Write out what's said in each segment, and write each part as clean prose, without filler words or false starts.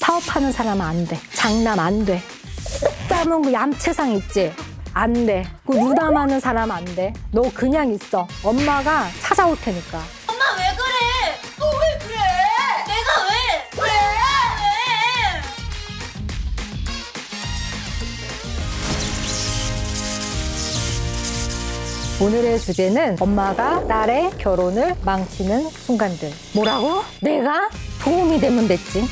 사업하는 사람은 안 돼. 장남 안 돼. 땀은 그 얌체상 있지? 안 돼. 그 누담하는 사람 안 돼. 너 그냥 있어. 엄마가 찾아올 테니까. 엄마 왜 그래? 너 왜 그래? 내가 왜? 왜? 오늘의 주제는 엄마가 딸의 결혼을 망치는 순간들. 뭐라고? 내가 도움이 되면 됐지.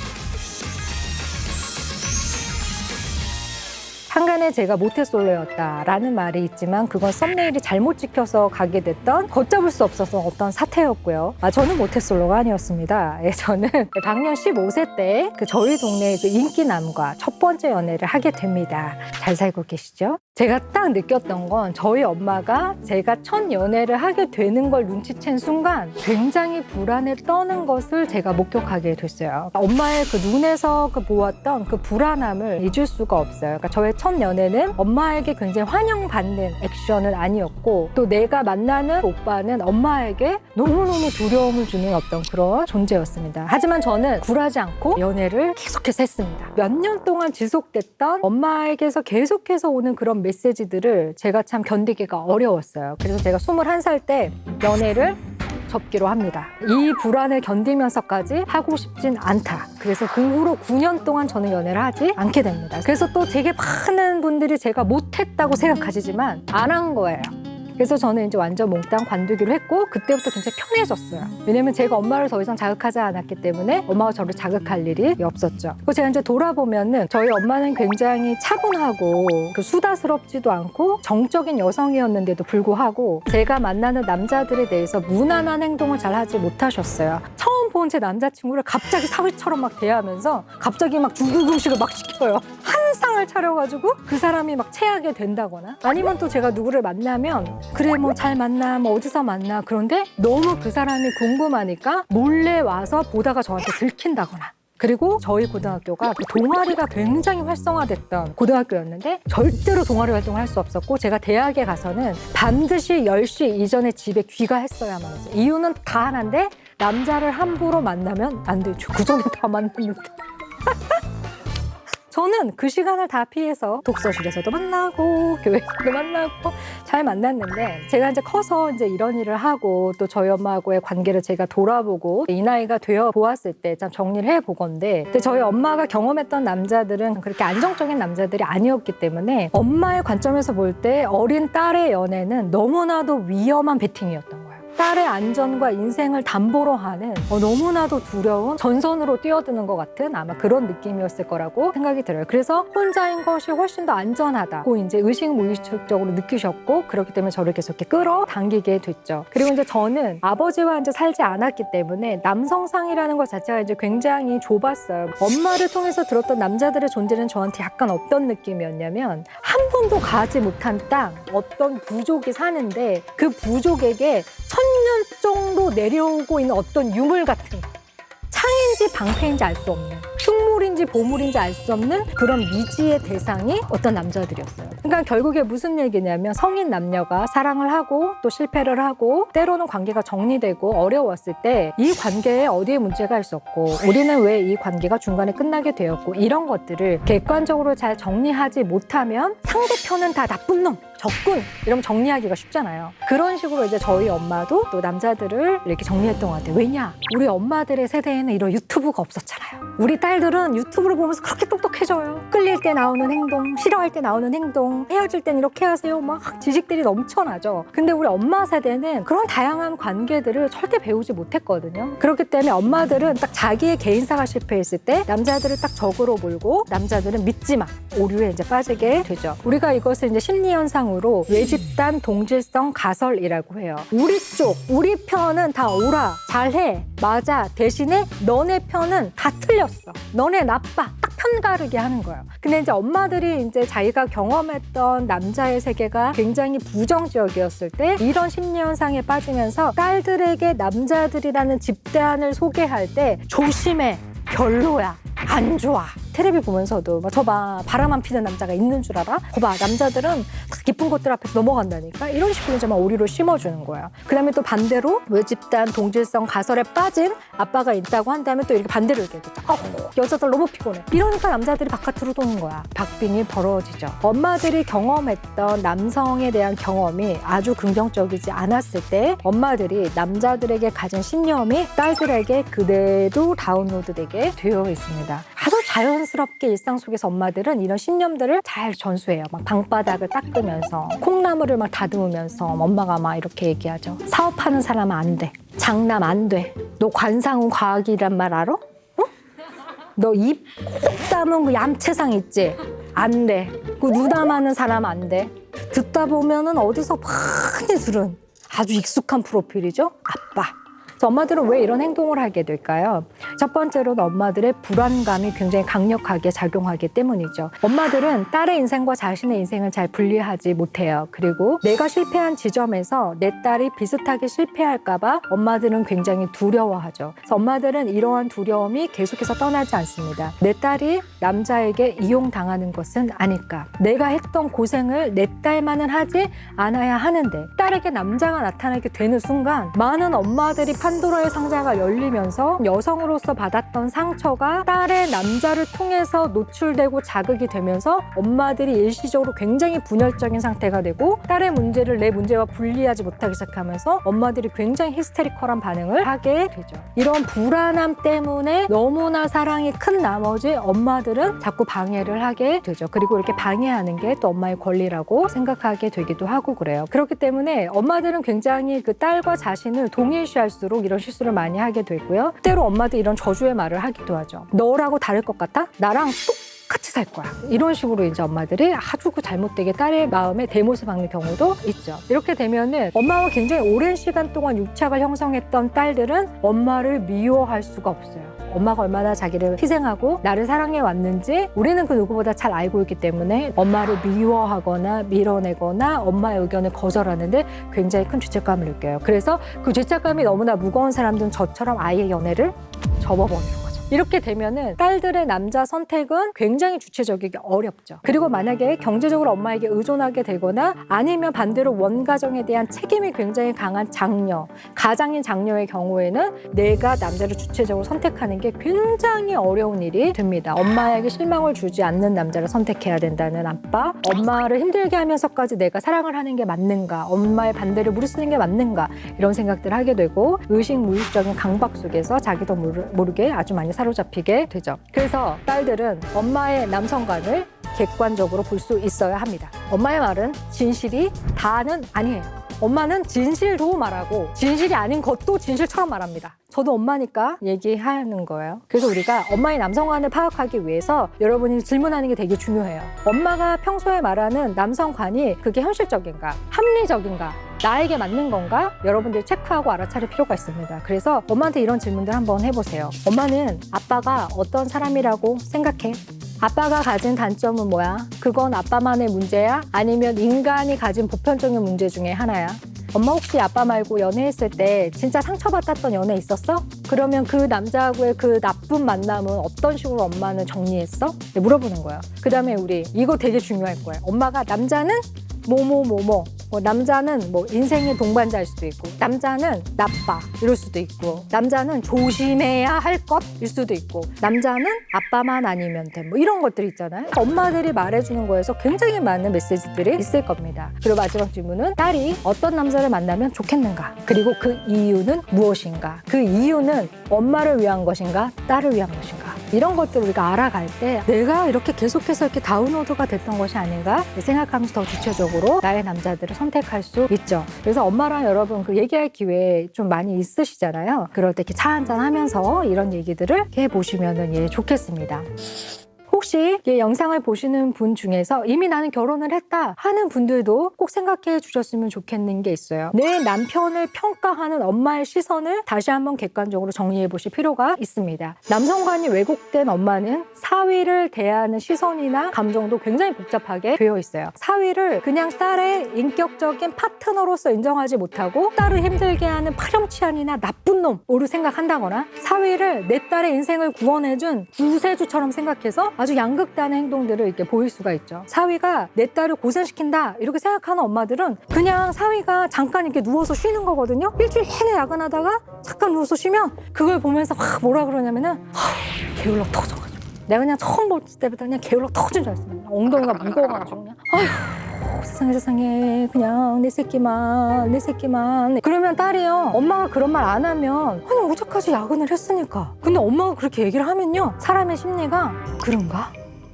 한간에 제가 모태솔로였다라는 말이 있지만 그건 썸네일이 잘못 찍혀서 가게 됐던 걷잡을 수 없어서 어떤 사태였고요. 저는 모태솔로가 아니었습니다. 저는 방년 15세 때 저희 동네 인기남과 첫 번째 연애를 하게 됩니다. 잘 살고 계시죠? 제가 딱 느꼈던 건 저희 엄마가 제가 첫 연애를 하게 되는 걸 눈치챈 순간 굉장히 불안에 떠는 것을 제가 목격하게 됐어요. 엄마의 눈에서 보았던 불안함을 잊을 수가 없어요. 그러니까 저의 첫 연애는 엄마에게 굉장히 환영받는 액션은 아니었고 또 내가 만나는 오빠는 엄마에게 너무너무 두려움을 주는 어떤 그런 존재였습니다. 하지만 저는 굴하지 않고 연애를 계속해서 했습니다. 몇 년 동안 지속됐던 엄마에게서 계속해서 오는 그런 메시지들을 제가 참 견디기가 어려웠어요. 그래서 제가 21살 때 연애를 접기로 합니다. 이 불안을 견디면서까지 하고 싶진 않다. 그래서 그 후로 9년 동안 저는 연애를 하지 않게 됩니다. 그래서 또 되게 많은 분들이 제가 못했다고 생각하시지만 안 한 거예요. 그래서 저는 이제 완전 몽땅 관두기로 했고 그때부터 굉장히 편해졌어요. 왜냐면 제가 엄마를 더 이상 자극하지 않았기 때문에 엄마가 저를 자극할 일이 없었죠. 그리고 제가 이제 돌아보면은 저희 엄마는 굉장히 차분하고 수다스럽지도 않고 정적인 여성이었는데도 불구하고 제가 만나는 남자들에 대해서 무난한 행동을 잘 하지 못하셨어요. 처음 본 제 남자친구를 갑자기 사위처럼 막 대하면서 갑자기 막 중국 음식을 막 시켜요. 한 상을 차려가지고 그 사람이 막 체하게 된다거나 아니면 또 제가 누구를 만나면 그래 뭐 잘 만나 뭐 어디서 만나 그런데 너무 그 사람이 궁금하니까 몰래 와서 보다가 저한테 들킨다거나 그리고 저희 고등학교가 동아리가 굉장히 활성화됐던 고등학교였는데 절대로 동아리 활동을 할 수 없었고 제가 대학에 가서는 반드시 10시 이전에 집에 귀가했어야만 했어요. 이유는 다 하나인데 남자를 함부로 만나면 안 되죠. 그 전에 다 만났는데. 저는 그 시간을 다 피해서 독서실에서도 만나고 교회에서도 만나고 잘 만났는데 제가 이제 커서 이제 이런 일을 하고 또 저희 엄마하고의 관계를 제가 돌아보고 이 나이가 되어 보았을 때 참 정리를 해보건데 근데 저희 엄마가 경험했던 남자들은 그렇게 안정적인 남자들이 아니었기 때문에 엄마의 관점에서 볼 때 어린 딸의 연애는 너무나도 위험한 베팅이었던 거예요. 딸의 안전과 인생을 담보로 하는 너무나도 두려운 전선으로 뛰어드는 것 같은 아마 그런 느낌이었을 거라고 생각이 들어요. 그래서 혼자인 것이 훨씬 더 안전하다고 이제 의식무의식적으로 느끼셨고 그렇기 때문에 저를 계속 이렇게 끌어당기게 됐죠. 그리고 이제 저는 아버지와 이제 살지 않았기 때문에 남성상이라는 것 자체가 이제 굉장히 좁았어요. 엄마를 통해서 들었던 남자들의 존재는 저한테 약간 어떤 느낌이었냐면 한 번도 가지 못한 땅 어떤 부족이 사는데 그 부족에게 1000년 정도 내려오고 있는 어떤 유물 같은 창인지 방패인지 알 수 없는 흉물인지 보물인지 알 수 없는 그런 미지의 대상이 어떤 남자들이었어요. 그러니까 결국에 무슨 얘기냐면 성인 남녀가 사랑을 하고 또 실패를 하고 때로는 관계가 정리되고 어려웠을 때 이 관계에 어디에 문제가 있었고 우리는 왜 이 관계가 중간에 끝나게 되었고 이런 것들을 객관적으로 잘 정리하지 못하면 상대편은 다 나쁜 놈 적군 이러면 정리하기가 쉽잖아요. 그런 식으로 이제 저희 엄마도 또 남자들을 이렇게 정리했던 것 같아요. 왜냐? 우리 엄마들의 세대에는 이런 유튜브가 없었잖아요. 우리 딸들은 유튜브를 보면서 그렇게 똑똑해져요. 끌릴 때 나오는 행동, 싫어할 때 나오는 행동, 헤어질 땐 이렇게 하세요. 막 지식들이 넘쳐나죠. 근데 우리 엄마 세대는 그런 다양한 관계들을 절대 배우지 못했거든요. 그렇기 때문에 엄마들은 딱 자기의 개인사가 실패했을 때 남자들을 딱 적으로 몰고 남자들은 믿지 마. 오류에 이제 빠지게 되죠. 우리가 이것을 이제 심리현상으로 외집단 동질성 가설이라고 해요. 우리 쪽, 우리 편은 다 옳아, 잘해, 맞아. 대신에 너네 편은 다 틀렸어. 너네 나빠. 딱 편가르게 하는 거예요. 근데 이제 엄마들이 이제 자기가 경험했던 남자의 세계가 굉장히 부정적이었을 때 이런 심리현상에 빠지면서 딸들에게 남자들이라는 집단을 소개할 때 조심해. 별로야. 안 좋아. 텔레비 보면서도 저봐 바람 안 피는 남자가 있는 줄 알아? 거봐 남자들은 다 기쁜 것들 앞에서 넘어간다니까. 이런 식으로 이제 막 오리로 심어주는 거야. 그다음에 또 반대로 외집단 동질성 가설에 빠진 아빠가 있다고 한다면 또 이렇게 반대로 얘기해. 여자들 너무 피곤해. 이러니까 남자들이 바깥으로 도는 거야. 박빙이 벌어지죠. 엄마들이 경험했던 남성에 대한 경험이 아주 긍정적이지 않았을 때 엄마들이 남자들에게 가진 신념이 딸들에게 그대로 다운로드되게 되어 있습니다. 아주 자연스럽게 일상 속에서 엄마들은 이런 신념들을 잘 전수해요. 막 방바닥을 닦으면서 콩나물을 막 다듬으면서 엄마가 막 이렇게 얘기하죠. 사업하는 사람은 안 돼. 장남 안 돼. 너 관상은 과학이란 말 알아? 어? 너 입 콕 담은 그 얌체상 있지? 안 돼. 그 누나많은 사람 안 돼. 듣다 보면은 어디서 많이 들은 아주 익숙한 프로필이죠. 아빠. 그래서 엄마들은 왜 이런 행동을 하게 될까요? 첫 번째로는 엄마들의 불안감이 굉장히 강력하게 작용하기 때문이죠. 엄마들은 딸의 인생과 자신의 인생을 잘 분리하지 못해요. 그리고 내가 실패한 지점에서 내 딸이 비슷하게 실패할까 봐 엄마들은 굉장히 두려워하죠. 그래서 엄마들은 이러한 두려움이 계속해서 떠나지 않습니다. 내 딸이 남자에게 이용당하는 것은 아닐까? 내가 했던 고생을 내 딸만은 하지 않아야 하는데 딸에게 남자가 나타나게 되는 순간 많은 엄마들이 판도라의 상자가 열리면서 여성으로서 받았던 상처가 딸의 남자를 통해서 노출되고 자극이 되면서 엄마들이 일시적으로 굉장히 분열적인 상태가 되고 딸의 문제를 내 문제와 분리하지 못하기 시작하면서 엄마들이 굉장히 히스테리컬한 반응을 하게 되죠. 이런 불안함 때문에 너무나 사랑이 큰 나머지 엄마들은 자꾸 방해를 하게 되죠. 그리고 이렇게 방해하는 게 또 엄마의 권리라고 생각하게 되기도 하고 그래요. 그렇기 때문에 엄마들은 굉장히 그 딸과 자신을 동일시할수록 이런 실수를 많이 하게 되고요. 때로 엄마도 이런 저주의 말을 하기도 하죠. 너라고 다를 것 같아? 나랑 똑같이 살 거야. 이런 식으로 이제 엄마들이 아주 그 잘못되게 딸의 마음에 대못을 박는 경우도 있죠. 이렇게 되면은 엄마와 굉장히 오랜 시간 동안 유착을 형성했던 딸들은 엄마를 미워할 수가 없어요. 엄마가 얼마나 자기를 희생하고 나를 사랑해 왔는지 우리는 그 누구보다 잘 알고 있기 때문에 엄마를 미워하거나 밀어내거나 엄마의 의견을 거절하는데 굉장히 큰 죄책감을 느껴요. 그래서 그 죄책감이 너무나 무거운 사람들은 저처럼 아이의 연애를 접어버리는 거죠. 이렇게 되면은 딸들의 남자 선택은 굉장히 주체적이기 어렵죠. 그리고 만약에 경제적으로 엄마에게 의존하게 되거나 아니면 반대로 원가정에 대한 책임이 굉장히 강한 장녀, 가장인 장녀의 경우에는 내가 남자를 주체적으로 선택하는 게 굉장히 어려운 일이 됩니다. 엄마에게 실망을 주지 않는 남자를 선택해야 된다는 아빠, 엄마를 힘들게 하면서까지 내가 사랑을 하는 게 맞는가, 엄마의 반대를 무릅쓰는 게 맞는가 이런 생각들을 하게 되고 의식무의식적인 강박 속에서 자기도 모르게 아주 많이 사로잡히게 되죠. 그래서 딸들은 엄마의 남성관을 객관적으로 볼 수 있어야 합니다. 엄마의 말은 진실이 다는 아니에요. 엄마는 진실도 말하고 진실이 아닌 것도 진실처럼 말합니다. 저도 엄마니까 얘기하는 거예요. 그래서 우리가 엄마의 남성관을 파악하기 위해서 여러분이 질문하는 게 되게 중요해요. 엄마가 평소에 말하는 남성관이 그게 현실적인가? 합리적인가? 나에게 맞는 건가? 여러분들이 체크하고 알아차릴 필요가 있습니다. 그래서 엄마한테 이런 질문들 한번 해보세요. 엄마는 아빠가 어떤 사람이라고 생각해? 아빠가 가진 단점은 뭐야? 그건 아빠만의 문제야? 아니면 인간이 가진 보편적인 문제 중에 하나야? 엄마 혹시 아빠 말고 연애했을 때 진짜 상처받았던 연애 있었어? 그러면 그 남자하고의 그 나쁜 만남은 어떤 식으로 엄마는 정리했어? 네, 물어보는 거예요. 그 다음에 우리 이거 되게 중요할 거예요. 엄마가 남자는 뭐뭐뭐뭐 남자는 뭐 인생의 동반자일 수도 있고 남자는 나빠 이럴 수도 있고 남자는 조심해야 할 것일 수도 있고 남자는 아빠만 아니면 돼 뭐 이런 것들이 있잖아요. 엄마들이 말해주는 거에서 굉장히 많은 메시지들이 있을 겁니다. 그리고 마지막 질문은 딸이 어떤 남자를 만나면 좋겠는가? 그리고 그 이유는 무엇인가? 그 이유는 엄마를 위한 것인가? 딸을 위한 것인가? 이런 것들을 우리가 알아갈 때 내가 이렇게 계속해서 이렇게 다운로드가 됐던 것이 아닌가 생각하면서 더 주체적으로 나의 남자들을 선택할 수 있죠. 그래서 엄마랑 여러분 그 얘기할 기회 좀 많이 있으시잖아요. 그럴 때 이렇게 차 한잔 하면서 이런 얘기들을 해보시면 좋겠습니다. 혹시 이 영상을 보시는 분 중에서 이미 나는 결혼을 했다 하는 분들도 꼭 생각해 주셨으면 좋겠는 게 있어요. 내 남편을 평가하는 엄마의 시선을 다시 한번 객관적으로 정리해 보실 필요가 있습니다. 남성관이 왜곡된 엄마는 사위를 대하는 시선이나 감정도 굉장히 복잡하게 되어 있어요. 사위를 그냥 딸의 인격적인 파트너로서 인정하지 못하고 딸을 힘들게 하는 파렴치한이나 나쁜 놈으로 생각한다거나 사위를 내 딸의 인생을 구원해준 구세주처럼 생각해서 아주 아주 양극단의 행동들을 이렇게 보일 수가 있죠. 사위가 내 딸을 고생시킨다 이렇게 생각하는 엄마들은 그냥 사위가 잠깐 이렇게 누워서 쉬는 거거든요. 일주일 내내 야근하다가 잠깐 누워서 쉬면 그걸 보면서 확 뭐라 그러냐면은 게을러 터져가지고 내가 그냥 처음 볼 때부터 그냥 게을러 터진 줄 알았어요. 엉덩이가 무거워가지고 그냥 아휴 세상에 그냥 내 새끼만 그러면 딸이요 엄마가 그런 말 안 하면 아니 어제까지 야근을 했으니까 근데 엄마가 그렇게 얘기를 하면요 사람의 심리가 그런가?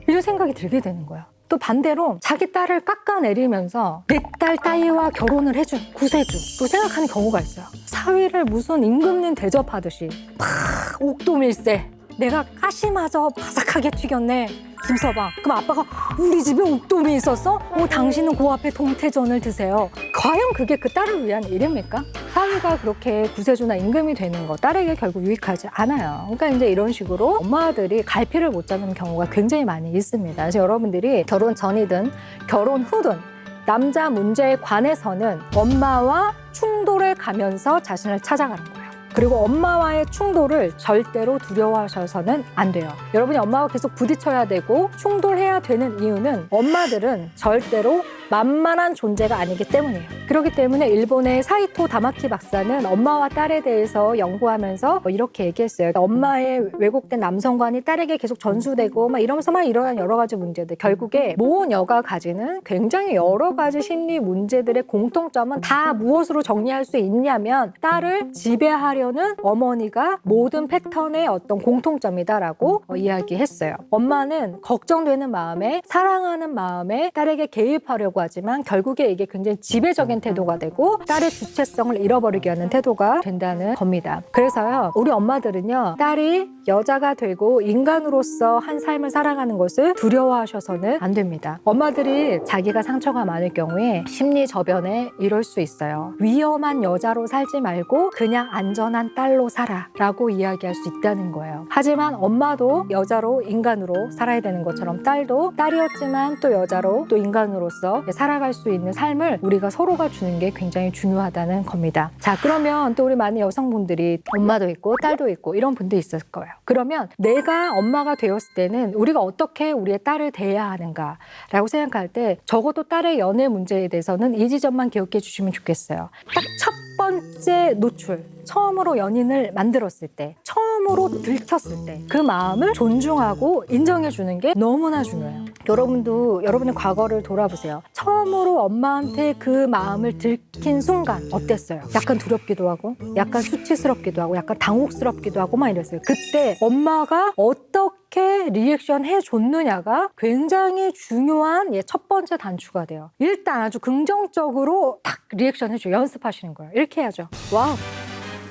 이런 생각이 들게 되는 거야. 또 반대로 자기 딸을 깎아내리면서 내 딸 따위와 결혼을 해준 구세주 또 생각하는 경우가 있어요. 사위를 무슨 임금님 대접하듯이 팍 옥도밀세 내가 가시마저 바삭하게 튀겼네. 김서방. 그럼 아빠가 우리 집에 옥돔이 있었어? 당신은 그 앞에 동태전을 드세요. 과연 그게 그 딸을 위한 일입니까? 사위가 그렇게 구세주나 임금이 되는 거 딸에게 결국 유익하지 않아요. 그러니까 이제 이런 식으로 엄마들이 갈피를 못 잡는 경우가 굉장히 많이 있습니다. 그래서 여러분들이 결혼 전이든 결혼 후든 남자 문제에 관해서는 엄마와 충돌을 가면서 자신을 찾아가는 거예요. 그리고 엄마와의 충돌을 절대로 두려워하셔서는 안 돼요. 여러분이 엄마와 계속 부딪혀야 되고 충돌해야 되는 이유는 엄마들은 절대로 만만한 존재가 아니기 때문이에요. 그렇기 때문에 일본의 사이토 다마키 박사는 엄마와 딸에 대해서 연구하면서 이렇게 얘기했어요. 엄마의 왜곡된 남성관이 딸에게 계속 전수되고 이러면서 일어난 여러 가지 문제들. 결국에 모녀가 가지는 굉장히 여러 가지 심리 문제들의 공통점은 다 무엇으로 정리할 수 있냐면 딸을 지배하려는 어머니가 모든 패턴의 어떤 공통점이다라고 이야기했어요. 엄마는 걱정되는 마음에 사랑하는 마음에 딸에게 개입하려고 하지만 결국에 이게 굉장히 지배적인 태도가 되고 딸의 주체성을 잃어버리게 하는 태도가 된다는 겁니다. 그래서요 우리 엄마들은요 딸이 여자가 되고 인간으로서 한 삶을 살아가는 것을 두려워하셔서는 안 됩니다. 엄마들이 자기가 상처가 많을 경우에 심리 저변에 이럴 수 있어요. 위험한 여자로 살지 말고 그냥 안전한 딸로 살아 라고 이야기할 수 있다는 거예요. 하지만 엄마도 여자로 인간으로 살아야 되는 것처럼 딸도 딸이었지만 또 여자로 또 인간으로서 살아갈 수 있는 삶을 우리가 서로가 주는 게 굉장히 중요하다는 겁니다. 자, 그러면 또 우리 많은 여성분들이 엄마도 있고 딸도 있고 이런 분들이 있을 거예요. 그러면 내가 엄마가 되었을 때는 우리가 어떻게 우리의 딸을 대해야 하는가라고 생각할 때 적어도 딸의 연애 문제에 대해서는 이 지점만 기억해 주시면 좋겠어요. 딱 첫 번째 노출. 처음으로 연인을 만들었을 때, 처음으로 들켰을 때 그 마음을 존중하고 인정해 주는 게 너무나 중요해요. 여러분도 여러분의 과거를 돌아보세요. 처음으로 엄마한테 그 마음을 들킨 순간 어땠어요? 약간 두렵기도 하고 약간 수치스럽기도 하고 약간 당혹스럽기도 하고 이랬어요. 그때 엄마가 어떻게 리액션 해줬느냐가 굉장히 중요한 첫 번째 단추가 돼요. 일단 아주 긍정적으로 딱 리액션 해줘요. 연습하시는 거예요. 이렇게 해야죠. 와우,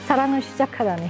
사랑을 시작하다니.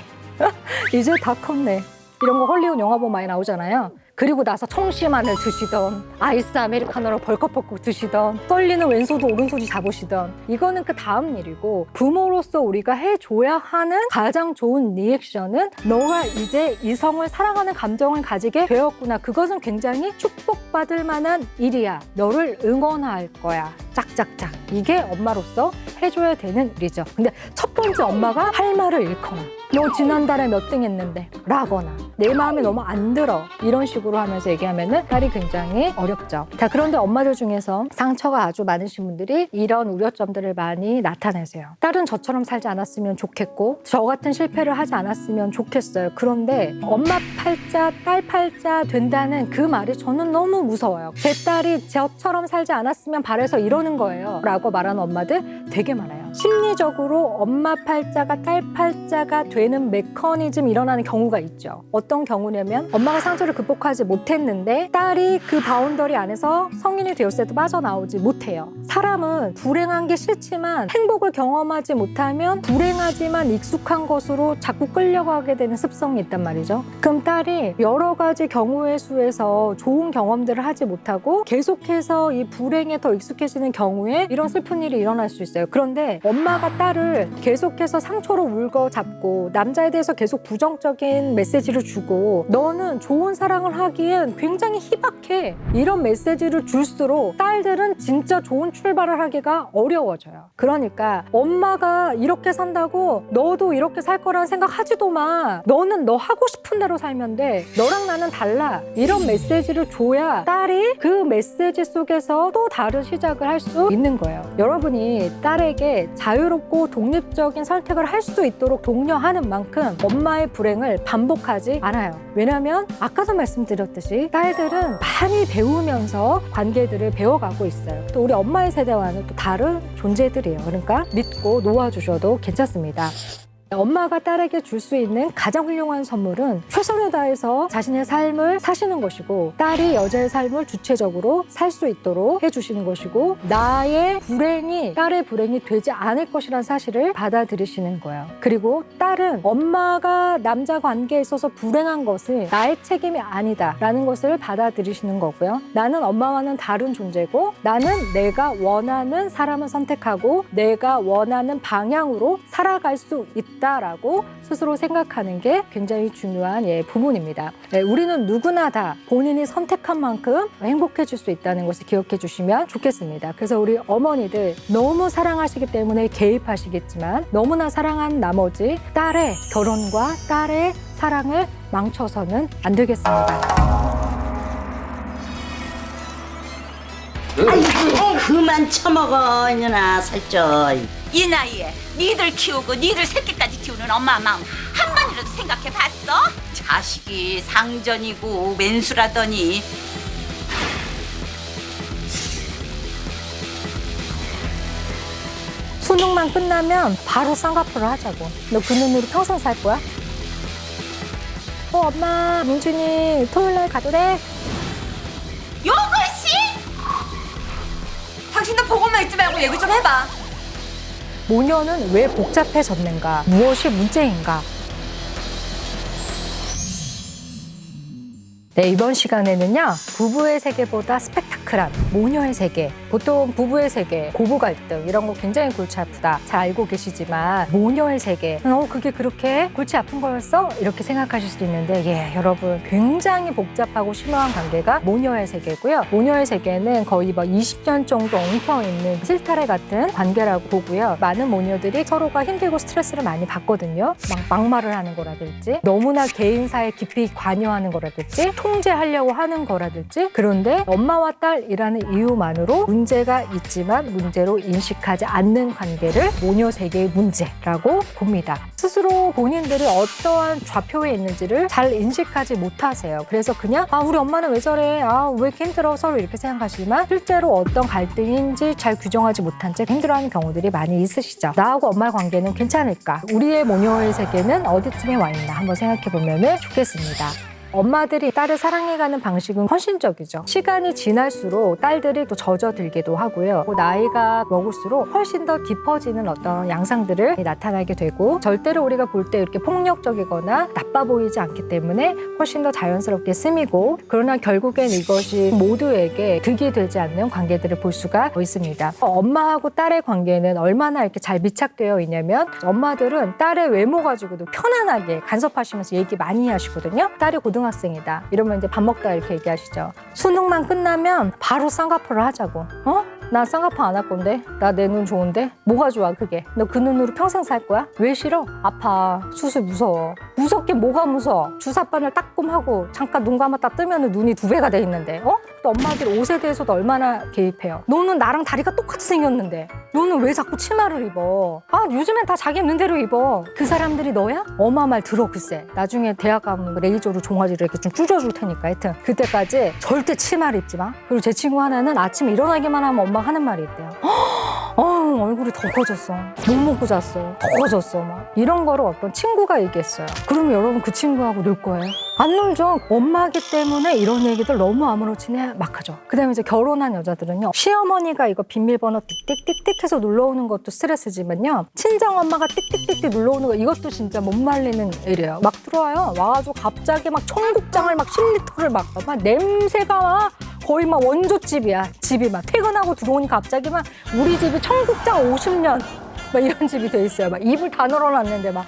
이제 다 컸네. 이런 거 헐리우드 영화 보면 많이 나오잖아요. 그리고 나서 청심환을 드시던 아이스 아메리카노를 벌컥벌컥 드시던 떨리는 왼손도 오른손이 잡으시던 이거는 그 다음 일이고 부모로서 우리가 해줘야 하는 가장 좋은 리액션은 너가 이제 이성을 사랑하는 감정을 가지게 되었구나. 그것은 굉장히 축복받을 만한 일이야. 너를 응원할 거야. 짝짝짝. 이게 엄마로서 해줘야 되는 일이죠. 근데 첫 번째 엄마가 할 말을 잃거나 너 지난달에 몇 등 했는데 라거나 내 마음에 너무 안 들어 이런 식으로 하면서 얘기하면은 딸이 굉장히 어렵죠. 자, 그런데 엄마들 중에서 상처가 아주 많으신 분들이 이런 우려점들을 많이 나타내세요. 딸은 저처럼 살지 않았으면 좋겠고 저 같은 실패를 하지 않았으면 좋겠어요. 그런데 엄마 팔자 딸 팔자 된다는 그 말이 저는 너무 무서워요. 제 딸이 저처럼 살지 않았으면 바래서 이러는 거예요 라고 말하는 엄마들 되게 많아요. 심리적으로 엄마 팔자가 딸 팔자가 되는 메커니즘 일어나는 경우가 있죠. 어떤 경우냐면 엄마가 상처를 극복하지 못했는데 딸이 그 바운더리 안에서 성인이 되었을 때도 빠져나오지 못해요. 사람은 불행한 게 싫지만 행복을 경험하지 못하면 불행하지만 익숙한 것으로 자꾸 끌려가게 되는 습성이 있단 말이죠. 그럼 딸이 여러 가지 경우의 수에서 좋은 경험들을 하지 못하고 계속해서 이 불행에 더 익숙해지는 경우에 이런 슬픈 일이 일어날 수 있어요. 그런데 엄마가 딸을 계속해서 상처로 울고 잡고 남자에 대해서 계속 부정적인 메시지를 주고 너는 좋은 사랑을 하기엔 굉장히 희박해. 이런 메시지를 줄수록 딸들은 진짜 좋은 출발을 하기가 어려워져요. 그러니까 엄마가 이렇게 산다고 너도 이렇게 살 거라는 생각 하지도 마. 너는 너 하고 싶은 대로 살면 돼. 너랑 나는 달라. 이런 메시지를 줘야 딸이 그 메시지 속에서 또 다른 시작을 할 수 있는 거예요. 여러분이 딸에게 자유롭고 독립적인 선택을 할 수 있도록 독려하는 만큼 엄마의 불행을 반복하지 않아요. 왜냐하면 아까도 말씀드렸듯이 딸들은 많이 배우면서 관계들을 배워가고 있어요. 또 우리 엄마의 세대와는 또 다른 존재들이에요. 그러니까 믿고 놓아주셔도 괜찮습니다. 엄마가 딸에게 줄 수 있는 가장 훌륭한 선물은 최선을 다해서 자신의 삶을 사시는 것이고 딸이 여자의 삶을 주체적으로 살 수 있도록 해주시는 것이고 나의 불행이 딸의 불행이 되지 않을 것이라는 사실을 받아들이시는 거예요. 그리고 딸은 엄마가 남자 관계에 있어서 불행한 것을 나의 책임이 아니다라는 것을 받아들이시는 거고요. 나는 엄마와는 다른 존재고 나는 내가 원하는 사람을 선택하고 내가 원하는 방향으로 살아갈 수 있다라고 스스로 생각하는 게 굉장히 중요한 부분입니다. 우리는 누구나 다 본인이 선택한 만큼 행복해질 수 있다는 것을 기억해 주시면 좋겠습니다. 그래서 우리 어머니들 너무 사랑하시기 때문에 개입하시겠지만 너무나 사랑한 나머지 딸의 결혼과 딸의 사랑을 망쳐서는 안 되겠습니다. 아이고 그만 처먹어 이년아 살쪄. 이 나이에 니들 키우고 니들 새끼까지 키우는 엄마 마음 한 번이라도 생각해봤어? 자식이 상전이고 맨수라더니. 수능만 끝나면 바로 쌍꺼풀을 하자고. 너 그 눈으로 평생 살 거야? 엄마, 민준이 토요일날 가도 돼? 요것이? 당신도 보고만 있지 말고 얘기 좀 해봐. 모녀는 왜 복잡해졌는가? 무엇이 문제인가? 네, 이번 시간에는요, 부부의 세계보다 스펙타클한 모녀의 세계. 보통 부부의 세계, 고부 갈등, 이런 거 굉장히 골치 아프다. 잘 알고 계시지만, 모녀의 세계. 그게 그렇게 골치 아픈 거였어? 이렇게 생각하실 수도 있는데, 여러분, 굉장히 복잡하고 심오한 관계가 모녀의 세계고요. 모녀의 세계는 거의 20년 정도 엉켜있는 실타래 같은 관계라고 보고요. 많은 모녀들이 서로가 힘들고 스트레스를 많이 받거든요. 막말을 하는 거라든지, 너무나 개인사에 깊이 관여하는 거라든지, 통제하려고 하는 거라든지. 그런데 엄마와 딸이라는 이유만으로 문제가 있지만 문제로 인식하지 않는 관계를 모녀 세계의 문제라고 봅니다. 스스로 본인들이 어떠한 좌표에 있는지를 잘 인식하지 못하세요. 그래서 그냥 우리 엄마는 왜 저래? 왜 이렇게 힘들어? 서로 이렇게 생각하시지만 실제로 어떤 갈등인지 잘 규정하지 못한 채 힘들어하는 경우들이 많이 있으시죠. 나하고 엄마의 관계는 괜찮을까? 우리의 모녀의 세계는 어디쯤에 와 있나? 한번 생각해 보면 좋겠습니다. 엄마들이 딸을 사랑해가는 방식은 헌신적이죠. 시간이 지날수록 딸들이 또 젖어들기도 하고요. 나이가 먹을수록 훨씬 더 깊어지는 어떤 양상들을 나타나게 되고 절대로 우리가 볼 때 이렇게 폭력적이거나 나빠 보이지 않기 때문에 훨씬 더 자연스럽게 스미고 그러나 결국엔 이것이 모두에게 득이 되지 않는 관계들을 볼 수가 있습니다. 엄마하고 딸의 관계는 얼마나 이렇게 잘 밀착되어 있냐면 엄마들은 딸의 외모 가지고도 편안하게 간섭하시면서 얘기 많이 하시거든요. 딸이 고등학생이다. 이러면 이제 밥 먹다가 이렇게 얘기하시죠. 수능만 끝나면 바로 쌍꺼풀을 하자고. 나 쌍꺼풀 안 할 건데? 나 내 눈 좋은데? 뭐가 좋아 그게? 너 그 눈으로 평생 살 거야? 왜 싫어? 아파. 수술 무서워. 무섭게 뭐가 무서워? 주사바늘 따끔하고 잠깐 눈 감았다 뜨면 눈이 2배가 돼 있는데. 또 엄마들이 옷에 대해서도 얼마나 개입해요. 너는 나랑 다리가 똑같이 생겼는데 너는 왜 자꾸 치마를 입어? 요즘엔 다 자기 있는 대로 입어. 그 사람들이 너야? 엄마 말 들어 글쎄. 나중에 대학 가면 레이저로 종아리를 이렇게 좀 줄여줄 테니까 하여튼 그때까지 절대 치마를 입지 마. 그리고 제 친구 하나는 아침에 일어나기만 하면 엄마가 하는 말이 있대요. 얼굴이 더 커졌어. 못 먹고 잤어. 더 커졌어. 막 이런 거를 어떤 친구가 얘기했어요. 그러면 여러분 그 친구하고 놀 거예요? 안 놀죠. 엄마기 때문에 이런 얘기들 너무 아무렇지 막 하죠. 그다음에 이제 결혼한 여자들은요. 시어머니가 이거 비밀번호 띡띡띡띡 해서 눌러오는 것도 스트레스지만요. 친정엄마가 띡띡띡띡 눌러오는 거 이것도 진짜 못 말리는 일이에요. 막 들어와요. 와가지고 갑자기 막 청국장을 막 10리터를 막 냄새가 막 거의 막 원조집이야. 집이 막 퇴근하고 들어오니까 갑자기 막 우리 집이 청국장 50년 막 이런 집이 돼 있어요. 막 이불 다 널어놨는데 막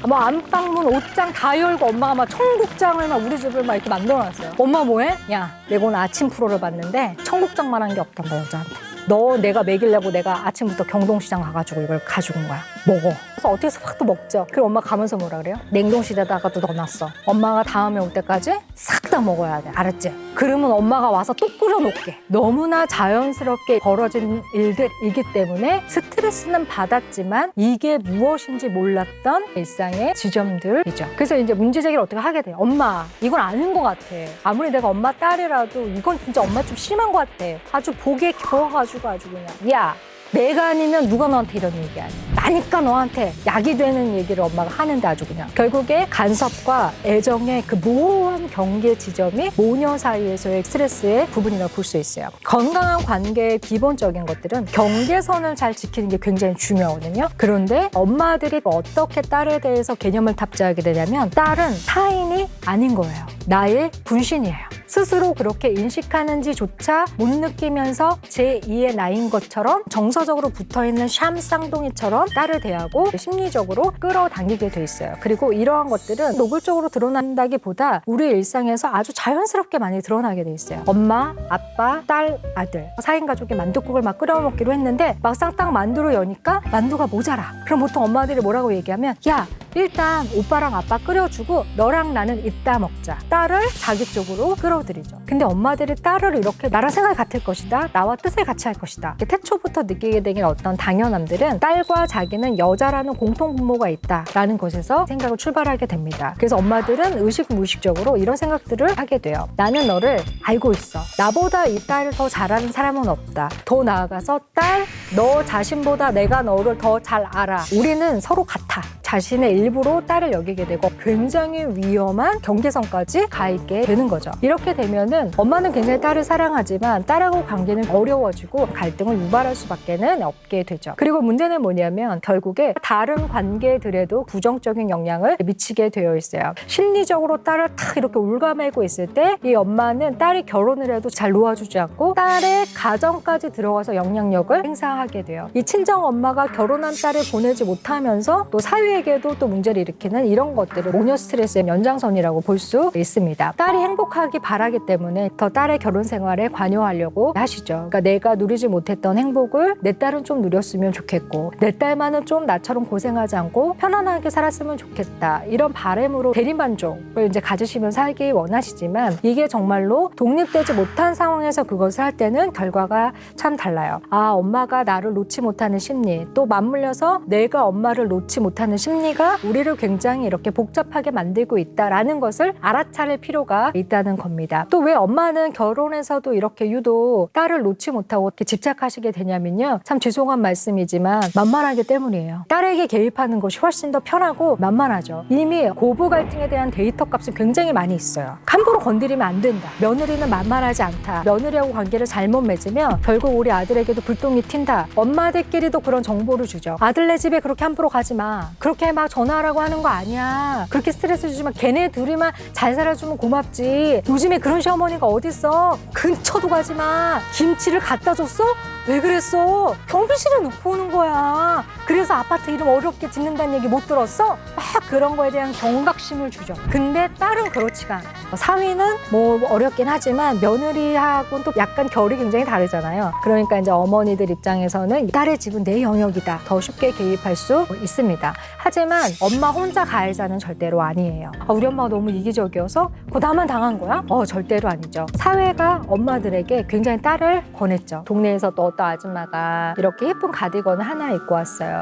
안방문 옷장 다 열고 엄마가 막 청국장을 막 우리 집을 막 이렇게 만들어놨어요. 엄마 뭐해? 야, 내가 오늘 아침 프로를 봤는데 청국장만한 게 없단다 여자한테. 너 내가 먹이려고 내가 아침부터 경동시장 가가지고 이걸 가지고 온 거야. 먹어. 그래서 어떻게 해서 확 또 먹죠. 그리고 엄마 가면서 뭐라 그래요? 냉동실에다가 또 넣어놨어. 엄마가 다음에 올 때까지 싹 다 먹어야 돼. 알았지? 그러면 엄마가 와서 또 끓여놓게. 너무나 자연스럽게 벌어진 일들이기 때문에 스트레스는 받았지만 이게 무엇인지 몰랐던 일상의 지점들이죠. 그래서 이제 문제제기를 어떻게 하게 돼요. 엄마, 이건 아닌 것 같아. 아무리 내가 엄마 딸이라도 이건 진짜 엄마 좀 심한 것 같아. 아주 보기에 겨워가지고 아주 그냥. 야, 내가 아니면 누가 너한테 이런 얘기하냐. 나니까 너한테 약이 되는 얘기를 엄마가 하는데 아주 그냥. 결국에 간섭과 애정의 그 모호한 경계 지점이 모녀 사이에서의 스트레스의 부분이라고 볼 수 있어요. 건강한 관계의 기본적인 것들은 경계선을 잘 지키는 게 굉장히 중요하거든요. 그런데 엄마들이 어떻게 딸에 대해서 개념을 탑재하게 되냐면 딸은 타인이 아닌 거예요. 나의 분신이에요. 스스로 그렇게 인식하는지조차 못 느끼면서 제2의 나인 것처럼 정서적으로 붙어있는 샴 쌍둥이처럼 딸을 대하고 심리적으로 끌어당기게 돼 있어요. 그리고 이러한 것들은 노골적으로 드러난다기보다 우리 일상에서 아주 자연스럽게 많이 드러나게 돼 있어요. 엄마, 아빠, 딸, 아들 4인 가족이 만둣국을 막 끓여 먹기로 했는데 막상 딱 만두를 여니까 만두가 모자라. 그럼 보통 엄마들이 뭐라고 얘기하면 야, 일단 오빠랑 아빠 끓여주고 너랑 나는 이따 먹자. 딸을 자기 쪽으로 끌어들이죠. 근데 엄마들이 딸을 이렇게 나랑 생각이 같을 것이다. 나와 뜻을 같이 할 것이다. 태초부터 느끼게 되는 어떤 당연함들은 딸과 자기는 여자라는 공통분모가 있다라는 것에서 생각을 출발하게 됩니다. 그래서 엄마들은 의식무의식적으로 이런 생각들을 하게 돼요. 나는 너를 알고 있어. 나보다 이 딸을 더 잘하는 사람은 없다. 더 나아가서 딸, 너 자신보다 내가 너를 더 잘 알아. 우리는 서로 같아. 자신의 일부로 딸을 여기게 되고 굉장히 위험한 경계선까지 가 있게 되는 거죠. 이렇게 되면은 엄마는 굉장히 딸을 사랑하지만 딸하고 관계는 어려워지고 갈등을 유발할 수밖에는 없게 되죠. 그리고 문제는 뭐냐면 결국에 다른 관계들에도 부정적인 영향을 미치게 되어 있어요. 심리적으로 딸을 탁 이렇게 올가매고 있을 때 이 엄마는 딸이 결혼을 해도 잘 놓아주지 않고 딸의 가정까지 들어가서 영향력을 행사하게 돼요. 이 친정 엄마가 결혼한 딸을 보내지 못하면서 또 사회에게도 또 문제를 일으키는 이런 것들을 모녀 스트레스의 연장선이라고 볼 수 있습니다. 딸이 행복하기 바라기 때문에 더 딸의 결혼 생활에 관여하려고 하시죠. 그러니까 내가 누리지 못했던 행복을 내 딸은 좀 누렸으면 좋겠고 내 딸만은 좀 나처럼 고생하지 않고 편안하게 살았으면 좋겠다. 이런 바람으로 대리만족을 이제 가지시면 살기 원하시지만 이게 정말로 독립되지 못한 상황에서 그것을 할 때는 결과가 참 달라요. 아, 엄마가 나를 놓지 못하는 심리, 또 맞물려서 내가 엄마를 놓지 못하는 심리가 우리를 굉장히 이렇게 복잡하게 만들고 있다라는 것을 알아차릴 필요가 있다는 겁니다. 또 왜 엄마는 결혼해서도 이렇게 유독 딸을 놓지 못하고 이렇게 집착하시게 되냐면요. 참 죄송한 말씀이지만 만만하기 때문이에요. 딸에게 개입하는 것이 훨씬 더 편하고 만만하죠. 이미 고부 갈등에 대한 데이터 값은 굉장히 많이 있어요. 함부로 건드리면 안 된다. 며느리는 만만하지 않다. 며느리하고 관계를 잘못 맺으면 결국 우리 아들에게도 불똥이 튄다. 엄마들끼리도 그런 정보를 주죠. 아들네 집에 그렇게 함부로 가지 마. 그렇게 막 전화하라고 하는 거 아니야. 그렇게 스트레스 주지 마. 걔네 둘이만 잘 살아주면 고맙지. 요즘에 그런 시어머니가 어딨어. 근처도 가지 마. 김치를 갖다 줬어? 왜 그랬어? 경비실에 놓고 오는 거야. 그래서 아파트 이름 어렵게 짓는다는 얘기 못 들었어? 막 그런 거에 대한 경각심을 주죠. 근데 딸은 그렇지가 않아. 사위는 뭐 어렵긴 하지만 며느리하고는 또 약간 결이 굉장히 다르잖아요. 그러니까 이제 어머니들 입장에서는 딸의 집은 내 영역이다. 더 쉽게 개입할 수 있습니다. 하지만 엄마 혼자 가해자는 절대로 아니에요. 우리 엄마가 너무 이기적이어서 그거 나만 당한 거야? 절대로 아니죠. 사회가 엄마들에게 굉장히 딸을 권했죠. 동네에서 또 어떤 아줌마가 이렇게 예쁜 가디건을 하나 입고 왔어요.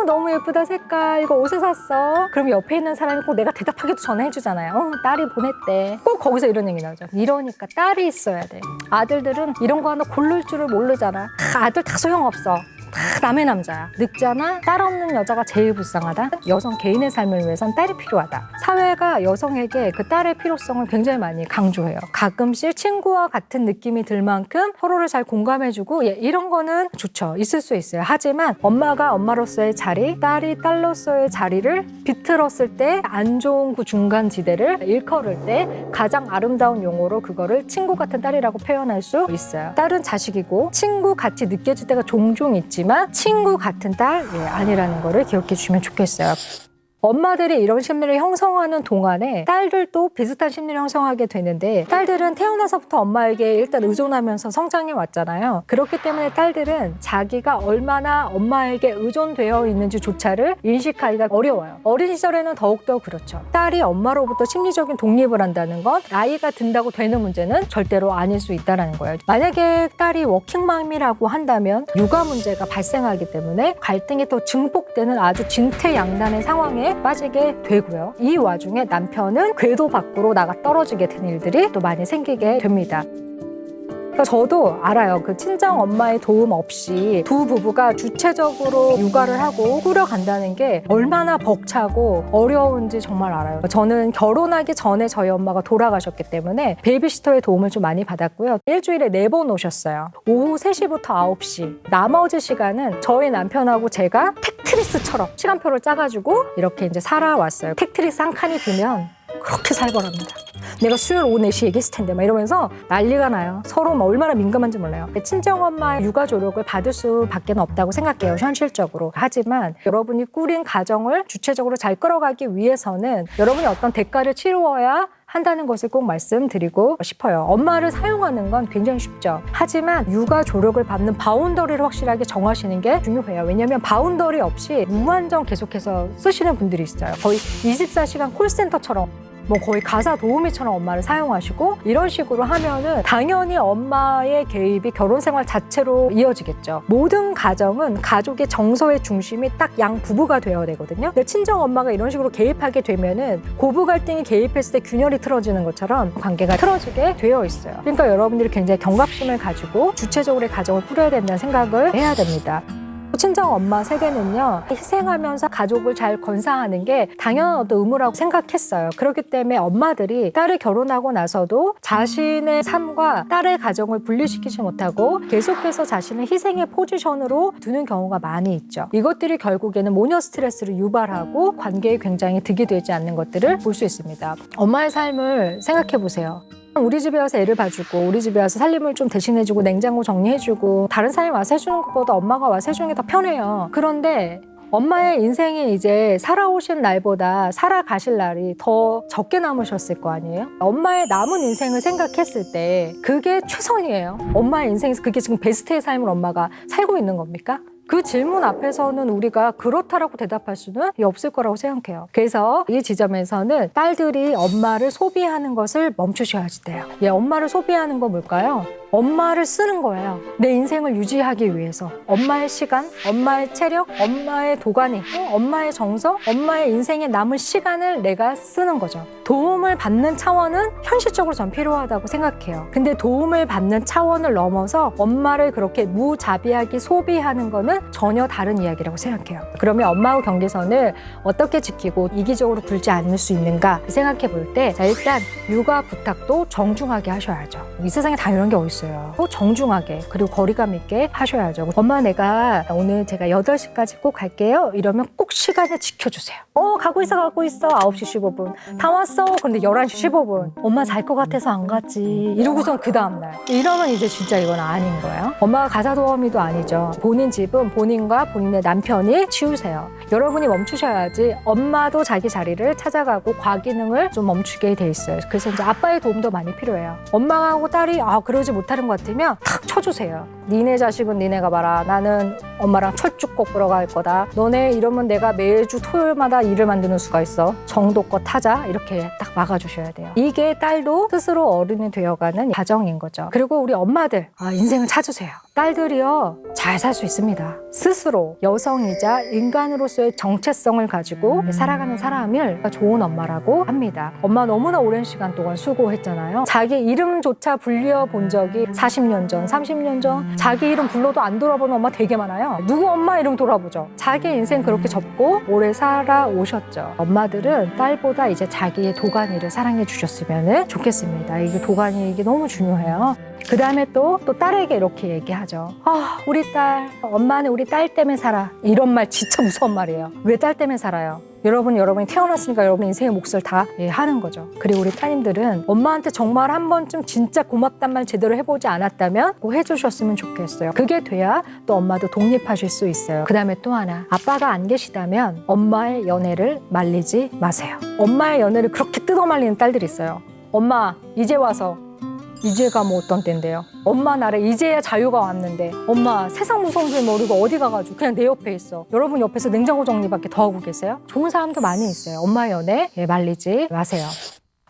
너무 예쁘다 색깔. 이거 어디서 샀어? 그럼 옆에 있는 사람이 꼭 내가 대답하기도 전화해주잖아요. 딸이 보냈대. 꼭 거기서 이런 얘기 나오죠. 이러니까 딸이 있어야 돼. 아들들은 이런 거 하나 고를 줄을 모르잖아. 아들 다 소용없어. 다 남의 남자야. 늙잖아. 딸 없는 여자가 제일 불쌍하다. 여성 개인의 삶을 위해선 딸이 필요하다. 사회가 여성에게 그 딸의 필요성을 굉장히 많이 강조해요. 가끔씩 친구와 같은 느낌이 들 만큼 서로를 잘 공감해주고 이런 거는 좋죠. 있을 수 있어요. 하지만 엄마가 엄마로서의 자리, 딸이 딸로서의 자리를 비틀었을 때 안 좋은 그 중간 지대를 일컬을 때 가장 아름다운 용어로 그거를 친구 같은 딸이라고 표현할 수 있어요. 딸은 자식이고 친구 같이 느껴질 때가 종종 있지. 있지만 친구 같은 딸 아니라는 거를 기억해 주시면 좋겠어요. 엄마들이 이런 심리를 형성하는 동안에 딸들도 비슷한 심리를 형성하게 되는데, 딸들은 태어나서부터 엄마에게 일단 의존하면서 성장해 왔잖아요. 그렇기 때문에 딸들은 자기가 얼마나 엄마에게 의존되어 있는지조차를 인식하기가 어려워요. 어린 시절에는 더욱더 그렇죠. 딸이 엄마로부터 심리적인 독립을 한다는 건 나이가 든다고 되는 문제는 절대로 아닐 수 있다는 거예요. 만약에 딸이 워킹맘이라고 한다면 육아 문제가 발생하기 때문에 갈등이 더 증폭되는 아주 진퇴양난의 상황에 빠지게 되고요. 이 와중에 남편은 궤도 밖으로 나가 떨어지게 된 일들이 또 많이 생기게 됩니다. 저도 알아요. 그 친정 엄마의 도움 없이 두 부부가 주체적으로 육아를 하고 꾸려간다는 게 얼마나 벅차고 어려운지 정말 알아요. 저는 결혼하기 전에 저희 엄마가 돌아가셨기 때문에 베이비시터의 도움을 좀 많이 받았고요. 일주일에 4번 오셨어요. 오후 3시부터 9시. 나머지 시간은 저희 남편하고 제가 테트리스처럼 시간표를 짜가지고 이렇게 이제 살아왔어요. 테트리스 한 칸이 비면 그렇게 살벌합니다. 내가 수요일 오후 4시에 얘기했을 텐데 막 이러면서 난리가 나요. 서로 얼마나 민감한지 몰라요. 친정엄마의 육아 조력을 받을 수밖에 없다고 생각해요, 현실적으로. 하지만 여러분이 꾸린 가정을 주체적으로 잘 끌어가기 위해서는 여러분이 어떤 대가를 치루어야 한다는 것을 꼭 말씀드리고 싶어요. 엄마를 사용하는 건 굉장히 쉽죠. 하지만 육아 조력을 받는 바운더리를 확실하게 정하시는 게 중요해요. 왜냐하면 바운더리 없이 무한정 계속해서 쓰시는 분들이 있어요. 거의 24시간 콜센터처럼 거의 가사 도우미처럼 엄마를 사용하시고, 이런 식으로 하면은 당연히 엄마의 개입이 결혼 생활 자체로 이어지겠죠. 모든 가정은 가족의 정서의 중심이 딱 양 부부가 되어야 되거든요. 근데 친정 엄마가 이런 식으로 개입하게 되면은 고부 갈등이 개입했을 때 균열이 틀어지는 것처럼 관계가 틀어지게 되어 있어요. 그러니까 여러분들이 굉장히 경각심을 가지고 주체적으로 가정을 꾸려야 된다는 생각을 해야 됩니다. 친정 엄마 세대는요, 희생하면서 가족을 잘 건사하는 게 당연한 어떤 의무라고 생각했어요. 그렇기 때문에 엄마들이 딸을 결혼하고 나서도 자신의 삶과 딸의 가정을 분리시키지 못하고 계속해서 자신을 희생의 포지션으로 두는 경우가 많이 있죠. 이것들이 결국에는 모녀 스트레스를 유발하고 관계에 굉장히 득이 되지 않는 것들을 볼 수 있습니다. 엄마의 삶을 생각해 보세요. 우리 집에 와서 애를 봐주고, 우리 집에 와서 살림을 좀 대신해주고, 냉장고 정리해주고, 다른 사람이 와서 해주는 것보다 엄마가 와서 해주는 게 더 편해요. 그런데 엄마의 인생이 이제 살아오신 날보다 살아가실 날이 더 적게 남으셨을 거 아니에요? 엄마의 남은 인생을 생각했을 때 그게 최선이에요. 엄마의 인생에서 그게 지금 베스트의 삶을 엄마가 살고 있는 겁니까? 그 질문 앞에서는 우리가 그렇다라고 대답할 수는 없을 거라고 생각해요. 그래서 이 지점에서는 딸들이 엄마를 소비하는 것을 멈추셔야 돼요. 엄마를 소비하는 건 뭘까요? 엄마를 쓰는 거예요. 내 인생을 유지하기 위해서. 엄마의 시간, 엄마의 체력, 엄마의 도가니, 엄마의 정서, 엄마의 인생에 남은 시간을 내가 쓰는 거죠. 도움을 받는 차원은 현실적으로 전 필요하다고 생각해요. 근데 도움을 받는 차원을 넘어서 엄마를 그렇게 무자비하게 소비하는 거는 전혀 다른 이야기라고 생각해요. 그러면 엄마의 경계선을 어떻게 지키고 이기적으로 굴지 않을 수 있는가 생각해 볼 때, 일단 육아 부탁도 정중하게 하셔야죠. 이 세상에 다 이런 게 어딨어요. 정중하게, 그리고 거리감 있게 하셔야죠. 엄마, 내가 오늘 제가 8시까지 꼭 갈게요. 이러면 꼭 시간을 지켜주세요. 가고 있어 9시 15분 다 왔어. 근데 11시 15분 엄마 잘 것 같아서 안 갔지 이러고선 그 다음날 이러면 이제 진짜 이건 아닌 거예요. 엄마가 가사 도우미도 아니죠. 본인 집은 본인과 본인의 남편이 치우세요. 여러분이 멈추셔야지 엄마도 자기 자리를 찾아가고 과기능을 좀 멈추게 돼 있어요. 그래서 이제 아빠의 도움도 많이 필요해요. 엄마하고 딸이 그러지 못하는 것 같으면 탁 쳐주세요. 니네 자식은 니네가 봐라. 나는 엄마랑 철쭉 꺾으러 갈 거다. 너네 이러면 내가 매주 토요일마다 일을 만드는 수가 있어. 정도껏 하자. 이렇게 딱 막아주셔야 돼요. 이게 딸도 스스로 어른이 되어가는 과정인 거죠. 그리고 우리 엄마들, 인생을 찾으세요. 딸들이요, 잘 살 수 있습니다. 스스로 여성이자 인간으로서의 정체성을 가지고 살아가는 사람을 좋은 엄마라고 합니다. 엄마 너무나 오랜 시간 동안 수고했잖아요. 자기 이름조차 불려 본 적이 40년 전, 30년 전 자기 이름 불러도 안 돌아보는 엄마 되게 많아요. 누구 엄마 이름 돌아보죠. 자기 인생 그렇게 접고 오래 살아오셨죠. 엄마들은 딸보다 이제 자기의 도가니를 사랑해 주셨으면 좋겠습니다. 이게 도가니 이게 너무 중요해요. 그 다음에 또 딸에게 이렇게 얘기하죠. 우리 딸, 엄마는 우리 딸 때문에 살아. 이런 말 진짜 무서운 말이에요. 왜 딸 때문에 살아요? 여러분이 태어났으니까 여러분 인생의 몫을 다 하는 거죠. 그리고 우리 따님들은 엄마한테 정말 한 번쯤 진짜 고맙단 말 제대로 해보지 않았다면 꼭 해주셨으면 좋겠어요. 그게 돼야 또 엄마도 독립하실 수 있어요. 그 다음에 또 하나, 아빠가 안 계시다면 엄마의 연애를 말리지 마세요. 엄마의 연애를 그렇게 뜯어말리는 딸들이 있어요. 엄마 이제 와서, 이제가 뭐 어떤 때인데요. 엄마 나를 이제야 자유가 왔는데 엄마 세상 무서운 줄 모르고 어디 가가지고 그냥 내 옆에 있어. 여러분 옆에서 냉장고 정리밖에 더 하고 계세요? 좋은 사람도 많이 있어요. 엄마 연애 말리지 마세요.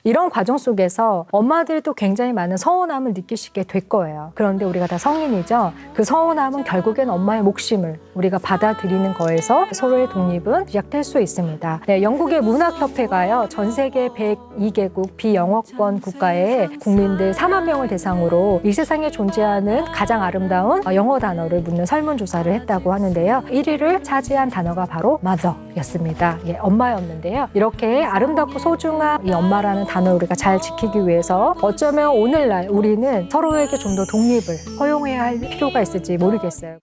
이런 과정 속에서 엄마들도 굉장히 많은 서운함을 느끼시게 될 거예요. 그런데 우리가 다 성인이죠. 그 서운함은 결국엔 엄마의 몫임을 우리가 받아들이는 거에서 서로의 독립은 시작될 수 있습니다. 네, 영국의 문학협회가요. 전 세계 102개국 비영어권 국가의 국민들 4만 명을 대상으로 이 세상에 존재하는 가장 아름다운 영어 단어를 묻는 설문조사를 했다고 하는데요. 1위를 차지한 단어가 바로 mother였습니다. 예, 엄마였는데요. 이렇게 아름답고 소중한 이 엄마라는 단어 우리가 잘 지키기 위해서 어쩌면 오늘날 우리는 서로에게 좀 더 독립을 허용해야 할 필요가 있을지 모르겠어요.